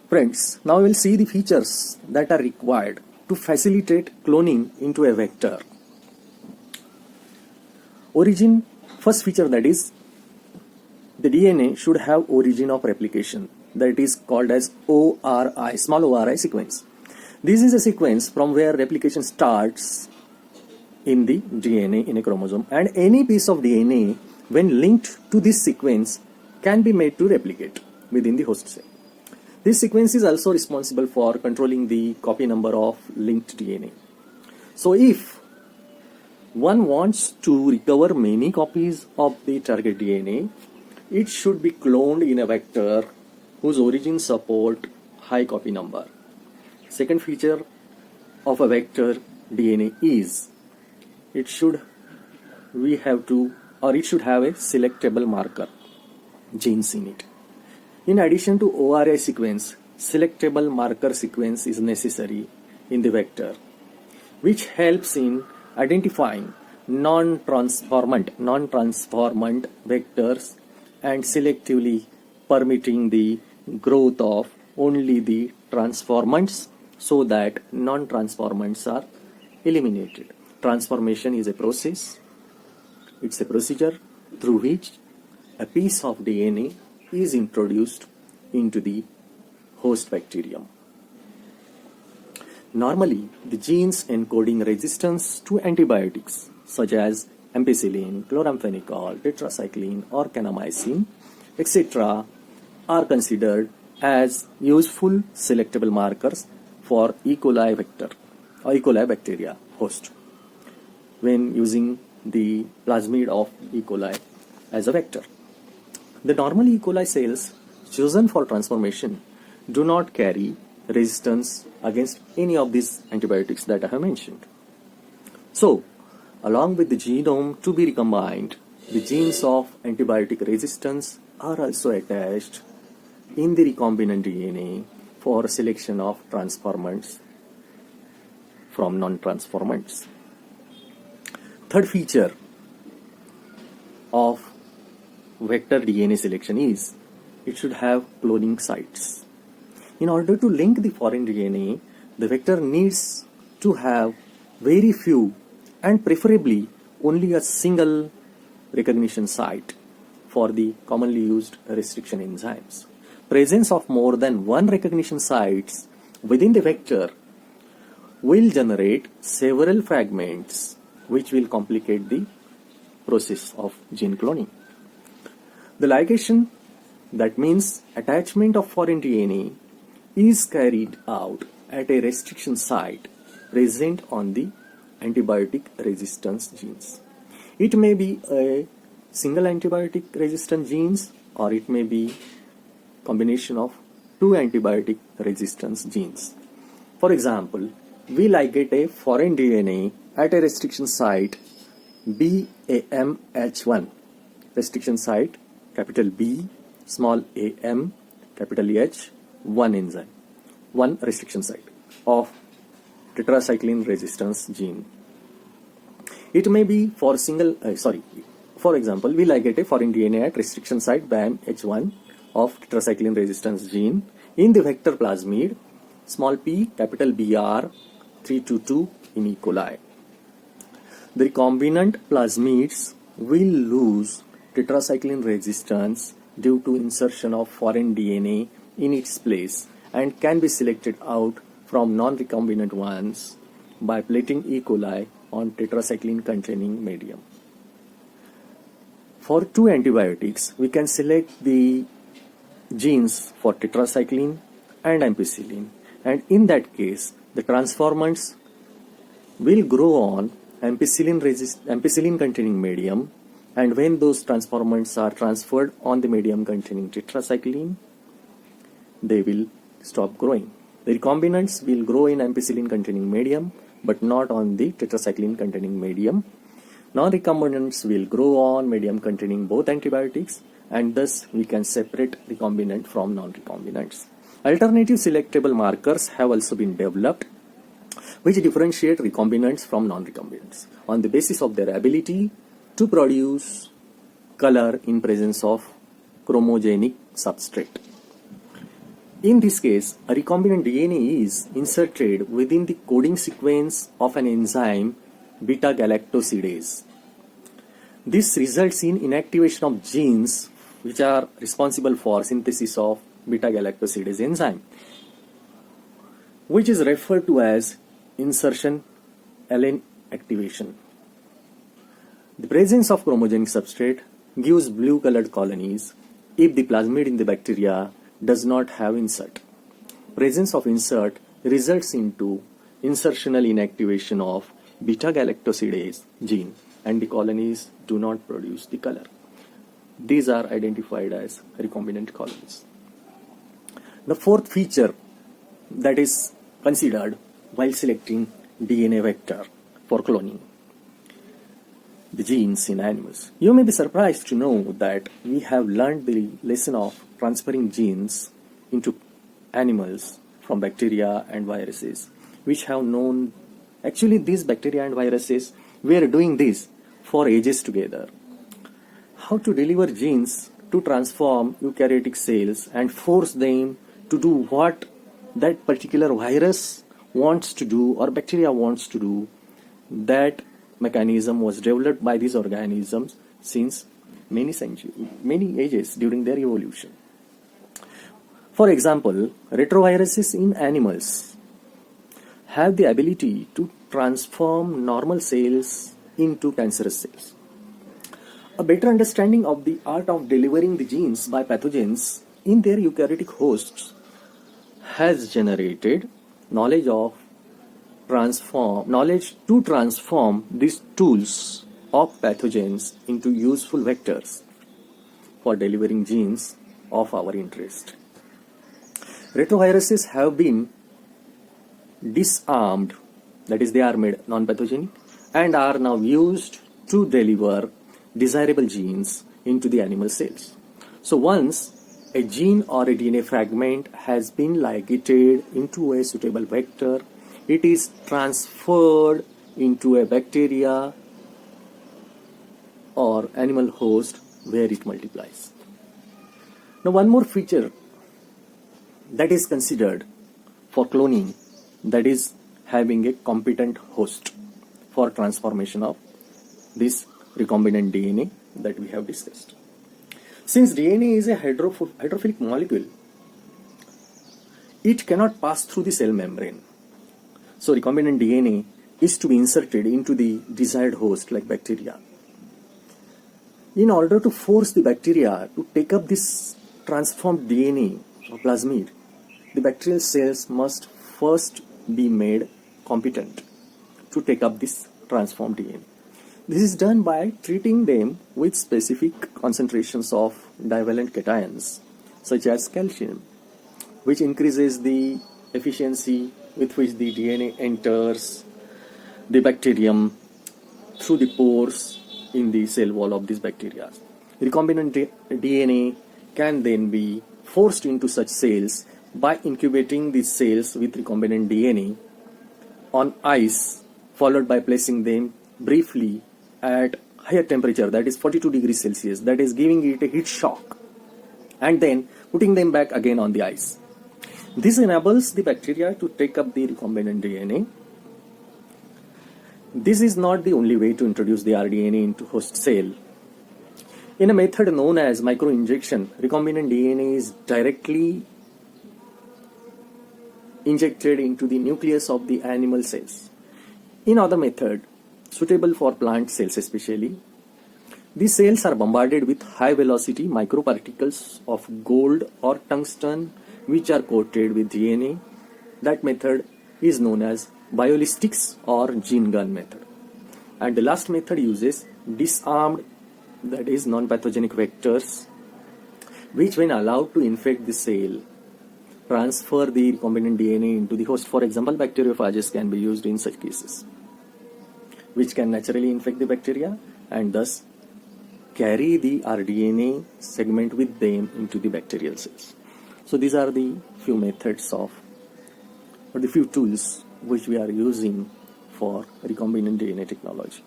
Friends, now we will see the features that are required to facilitate cloning into a vector. Origin, first feature, that is the DNA should have origin of replication, that is called as ORI, small ORI sequence. This is a sequence from where replication starts in the DNA in a chromosome, and any piece of DNA when linked to this sequence can be made to replicate within the host cell. This sequence is also responsible for controlling the copy number of linked DNA. So if one wants to recover many copies of the target DNA, it should be cloned in a vector whose origins support high copy number. Second feature of a vector DNA is it should have a selectable marker genes in it. In addition to ORI sequence, selectable marker sequence is necessary in the vector, which helps in identifying non-transformant vectors and selectively permitting the growth of only the transformants so that non-transformants are eliminated. Transformation is a process, it's a procedure through which a piece of DNA is introduced into the host bacterium. Normally, the genes encoding resistance to antibiotics such as ampicillin, chloramphenicol, tetracycline or kanamycin, etc. are considered as useful selectable markers for E. coli vector or E. coli bacteria host when using the plasmid of E. coli as a vector. The normal E. coli cells chosen for transformation do not carry resistance against any of these antibiotics that I have mentioned. So, along with the genome to be recombined, the genes of antibiotic resistance are also attached in the recombinant DNA for selection of transformants from non-transformants. Third feature of vector DNA selection is it should have cloning sites. In order to link the foreign DNA, the vector needs to have very few and preferably only a single recognition site for the commonly used restriction enzymes. Presence of more than one recognition sites within the vector will generate several fragments which will complicate the process of gene cloning. The ligation, that means attachment of foreign DNA, is carried out at a restriction site present on the antibiotic resistance genes. It may be a single antibiotic resistant genes or it may be combination of two antibiotic resistance genes. For example, we ligate a foreign DNA at a restriction site BAMH1, restriction site capital B, small am, capital H, one enzyme, one restriction site of tetracycline resistance gene. It may be for for example, we ligate a foreign DNA at restriction site BAMH1 of tetracycline resistance gene in the vector plasmid, small p, capital BR 322 in E. coli. The recombinant plasmids will lose tetracycline resistance due to insertion of foreign DNA in its place and can be selected out from non-recombinant ones by plating E. coli on tetracycline containing medium. For two antibiotics, we can select the genes for tetracycline and ampicillin, and in that case, the transformants will grow on ampicillin containing medium, and when those transformants are transferred on the medium containing tetracycline, they will stop growing. The recombinants will grow in ampicillin containing medium but not on the tetracycline containing medium. Non-recombinants will grow on medium containing both antibiotics, and thus we can separate recombinant from non-recombinants. Alternative selectable markers have also been developed which differentiate recombinants from non-recombinants on the basis of their ability to produce color in presence of chromogenic substrate. In this case, a recombinant DNA is inserted within the coding sequence of an enzyme beta galactosidase. This results in inactivation of genes which are responsible for synthesis of beta galactosidase enzyme, which is referred to as insertion allele activation. The presence of chromogenic substrate gives blue colored colonies if the plasmid in the bacteria does not have insert. Presence of insert results into insertional inactivation of beta galactosidase gene and the colonies do not produce the color. These are identified as recombinant colonies. The fourth feature that is considered while selecting DNA vector for cloning the genes in animals. You may be surprised to know that we have learned the lesson of transferring genes into animals from bacteria and viruses, which have known actually these bacteria and viruses were doing this for ages together. How to deliver genes to transform eukaryotic cells and force them to do what that particular virus wants to do or bacteria wants to do, that mechanism was developed by these organisms since many ages during their evolution. For example, retroviruses in animals have the ability to transform normal cells into cancerous cells. A better understanding of the art of delivering the genes by pathogens in their eukaryotic hosts has generated knowledge to transform these tools of pathogens into useful vectors for delivering genes of our interest. Retroviruses have been disarmed, that is, they are made non-pathogenic and are now used to deliver desirable genes into the animal cells. So once a gene or a DNA fragment has been ligated into a suitable vector, it is transferred into a bacteria or animal host where it multiplies. Now, one more feature that is considered for cloning, that is having a competent host for transformation of this recombinant DNA that we have discussed. Since DNA is a hydrophilic molecule, it cannot pass through the cell membrane. So recombinant DNA is to be inserted into the desired host like bacteria. In order to force the bacteria to take up this transformed DNA or plasmid, the bacterial cells must first be made competent to take up this transformed DNA. This is done by treating them with specific concentrations of divalent cations such as calcium, which increases the efficiency with which the DNA enters the bacterium through the pores in the cell wall of these bacteria. Recombinant DNA can then be forced into such cells by incubating these cells with recombinant DNA on ice, followed by placing them briefly at higher temperature, that is 42 degrees Celsius, that is giving it a heat shock, and then putting them back again on the ice. This enables the bacteria to take up the recombinant DNA. This is not the only way to introduce the rDNA into host cell. In a method known as microinjection, recombinant DNA is directly injected into the nucleus of the animal cells. In other method, suitable for plant cells especially, these cells are bombarded with high velocity microparticles of gold or tungsten which are coated with DNA. That method is known as biolistics or gene gun method. And the last method uses disarmed, that is non-pathogenic vectors, which when allowed to infect the cell, transfer the recombinant DNA into the host. For example, bacteriophages can be used in such cases, which can naturally infect the bacteria and thus carry the rDNA segment with them into the bacterial cells. So these are the few methods or the few tools which we are using for recombinant DNA technology.